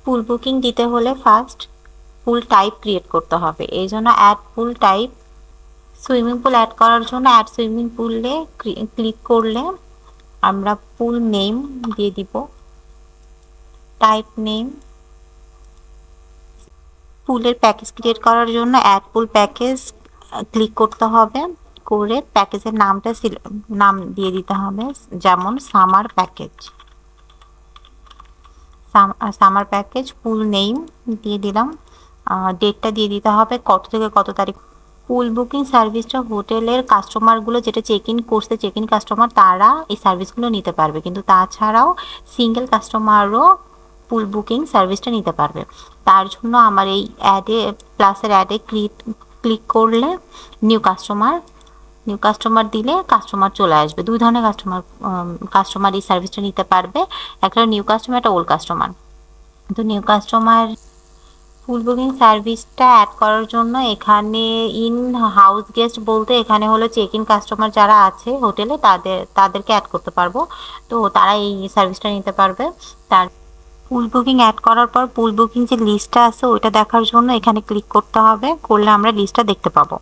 পুল booking দিতে হলে first pool type create করতে হবে, এই জন্য add pool type. Swimming pool add করার জন্য অ্যাড সুইমিং পুলে ক্লিক করলে আমরা পুল নেম দিয়ে দিব, টাইপ নেম। পুলের প্যাকেজ ক্রিয়েট করার জন্য অ্যাড পুল প্যাকেজ ক্লিক করতে হবে, করে প্যাকেজের নাম দিয়ে দিতে হবে, যেমন সামার প্যাকেজ। সামার প্যাকেজ পুল নেম দিয়ে দিলাম, ডেটটা দিয়ে দিতে হবে কত থেকে কত তারিখ। পুল বুকিং সার্ভিসটা হোটেলের কাস্টমারগুলো যেটা চেক ইন করছে, চেক ইন কাস্টমার, তারা এই সার্ভিসগুলো নিতে পারবে, কিন্তু তাছাড়াও সিঙ্গেল কাস্টমারও পুল বুকিং সার্ভিসটা নিতে পারবে। তার জন্য আমার এই অ্যাডে, প্লাসের অ্যাডে ক্লিক করলে নিউ কাস্টমার দিলে কাস্টমার চলে আসবে। দুই ধরনের কাস্টমার এই সার্ভিসটা নিতে পারবে, একটা নিউ কাস্টমার, একটা ওল্ড কাস্টমার। তো নিউ কাস্টমার ফুল বুকিং সার্ভিসটা অ্যাড করার জন্য এখানে ইন হাউস গেস্ট বলতে এখানে হলো চেক ইন কাস্টমার যারা আছে হোটেলে তাদেরকে অ্যাড করতে পারবো, তো তারা এই সার্ভিসটা নিতে পারবে। তার পুল বুকিং অ্যাড করার পর পুল বুকিং যে লিস্টটা আছে ওইটা দেখার জন্য এখানে ক্লিক করতে হবে, করলে আমরা লিস্টটা দেখতে পাবো।